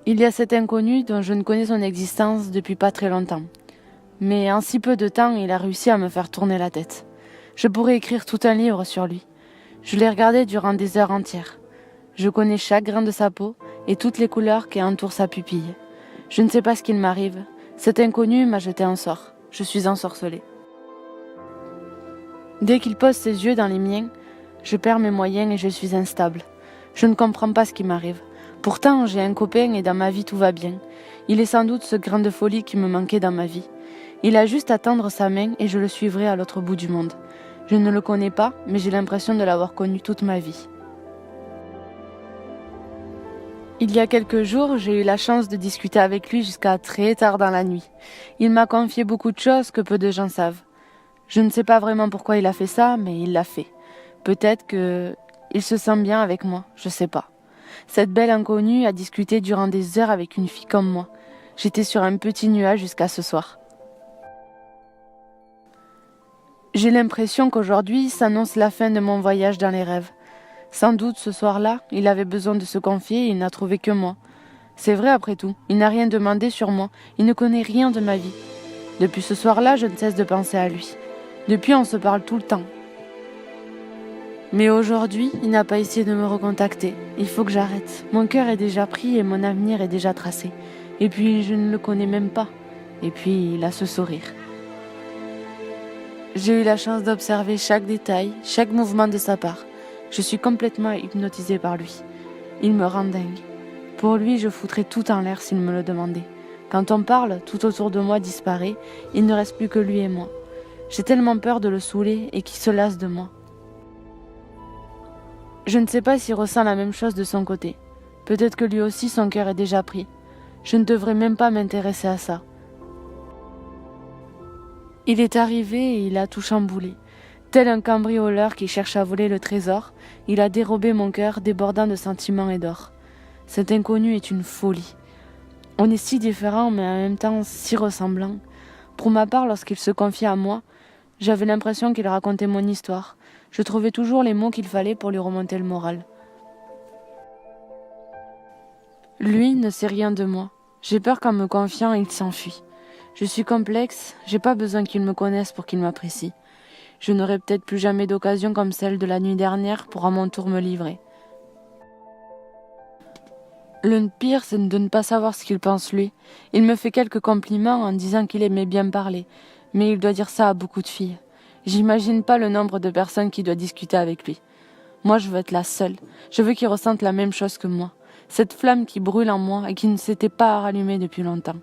Il y a cet inconnu dont je ne connais son existence depuis pas très longtemps. Mais en si peu de temps, il a réussi à me faire tourner la tête. Je pourrais écrire tout un livre sur lui. Je l'ai regardé durant des heures entières. Je connais chaque grain de sa peau et toutes les couleurs qui entourent sa pupille. Je ne sais pas ce qu'il m'arrive. Cet inconnu m'a jeté un sort. Je suis ensorcelée. Dès qu'il pose ses yeux dans les miens, je perds mes moyens et je suis instable. Je ne comprends pas ce qui m'arrive. Pourtant, j'ai un copain et dans ma vie tout va bien. Il est sans doute ce grain de folie qui me manquait dans ma vie. Il a juste à tendre sa main et je le suivrai à l'autre bout du monde. Je ne le connais pas, mais j'ai l'impression de l'avoir connu toute ma vie. Il y a quelques jours, j'ai eu la chance de discuter avec lui jusqu'à très tard dans la nuit. Il m'a confié beaucoup de choses que peu de gens savent. Je ne sais pas vraiment pourquoi il a fait ça, mais il l'a fait. Peut-être que il se sent bien avec moi, je sais pas. Cette belle inconnue a discuté durant des heures avec une fille comme moi. J'étais sur un petit nuage jusqu'à ce soir. J'ai l'impression qu'aujourd'hui s'annonce la fin de mon voyage dans les rêves. Sans doute ce soir-là, il avait besoin de se confier et il n'a trouvé que moi. C'est vrai après tout, il n'a rien demandé sur moi, il ne connaît rien de ma vie. Depuis ce soir-là, je ne cesse de penser à lui. Depuis, on se parle tout le temps. Mais aujourd'hui, il n'a pas essayé de me recontacter. Il faut que j'arrête. Mon cœur est déjà pris et mon avenir est déjà tracé. Et puis, je ne le connais même pas. Et puis, il a ce sourire. J'ai eu la chance d'observer chaque détail, chaque mouvement de sa part. Je suis complètement hypnotisée par lui. Il me rend dingue. Pour lui, je foutrais tout en l'air s'il me le demandait. Quand on parle, tout autour de moi disparaît. Il ne reste plus que lui et moi. J'ai tellement peur de le saouler et qu'il se lasse de moi. Je ne sais pas s'il ressent la même chose de son côté. Peut-être que lui aussi son cœur est déjà pris. Je ne devrais même pas m'intéresser à ça. Il est arrivé et il a tout chamboulé. Tel un cambrioleur qui cherche à voler le trésor, il a dérobé mon cœur débordant de sentiments et d'or. Cet inconnu est une folie. On est si différents mais en même temps si ressemblants. Pour ma part, lorsqu'il se confiait à moi, j'avais l'impression qu'il racontait mon histoire. Je trouvais toujours les mots qu'il fallait pour lui remonter le moral. Lui ne sait rien de moi. J'ai peur qu'en me confiant, il s'enfuit. Je suis complexe, j'ai pas besoin qu'il me connaisse pour qu'il m'apprécie. Je n'aurai peut-être plus jamais d'occasion comme celle de la nuit dernière pour à mon tour me livrer. Le pire, c'est de ne pas savoir ce qu'il pense lui. Il me fait quelques compliments en disant qu'il aimait bien me parler, mais il doit dire ça à beaucoup de filles. J'imagine pas le nombre de personnes qui doivent discuter avec lui. Moi, je veux être la seule. Je veux qu'il ressente la même chose que moi. Cette flamme qui brûle en moi et qui ne s'était pas rallumée depuis longtemps.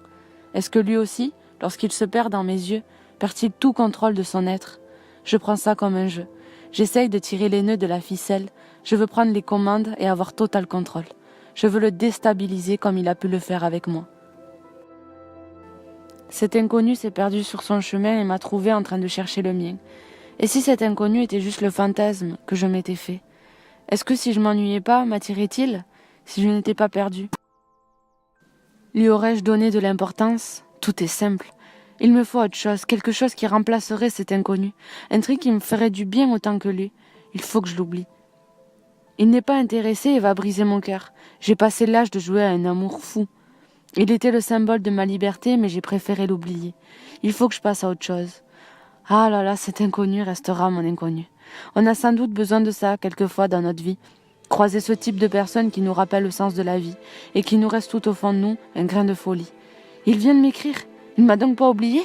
Est-ce que lui aussi, lorsqu'il se perd dans mes yeux, perd-il tout contrôle de son être? Je prends ça comme un jeu. J'essaye de tirer les nœuds de la ficelle. Je veux prendre les commandes et avoir total contrôle. Je veux le déstabiliser comme il a pu le faire avec moi. Cet inconnu s'est perdu sur son chemin et m'a trouvé en train de chercher le mien. Et si cet inconnu était juste le fantasme que je m'étais fait? Est-ce que si je m'ennuyais pas, m'attirait-il? Si je n'étais pas perdue? Lui aurais-je donné de l'importance? Tout est simple. Il me faut autre chose, quelque chose qui remplacerait cet inconnu. Un truc qui me ferait du bien autant que lui. Il faut que je l'oublie. Il n'est pas intéressé et va briser mon cœur. J'ai passé l'âge de jouer à un amour fou. Il était le symbole de ma liberté, mais j'ai préféré l'oublier. Il faut que je passe à autre chose. Ah là là, cet inconnu restera mon inconnu. On a sans doute besoin de ça, quelquefois, dans notre vie. Croiser ce type de personne qui nous rappelle le sens de la vie et qui nous reste tout au fond de nous un grain de folie. Il vient de m'écrire. Il ne m'a donc pas oublié?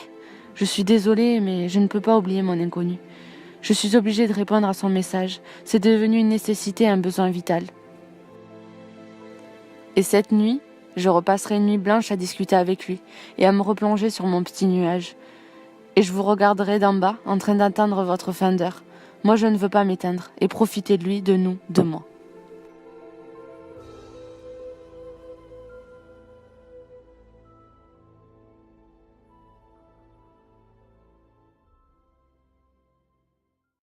Je suis désolée, mais je ne peux pas oublier mon inconnu. Je suis obligée de répondre à son message. C'est devenu une nécessité, un besoin vital. Et cette nuit, je repasserai une nuit blanche à discuter avec lui et à me replonger sur mon petit nuage. Et je vous regarderai d'en bas, en train d'entendre votre fin d'heure. Moi, je ne veux pas m'éteindre et profiter de lui, de nous, de moi.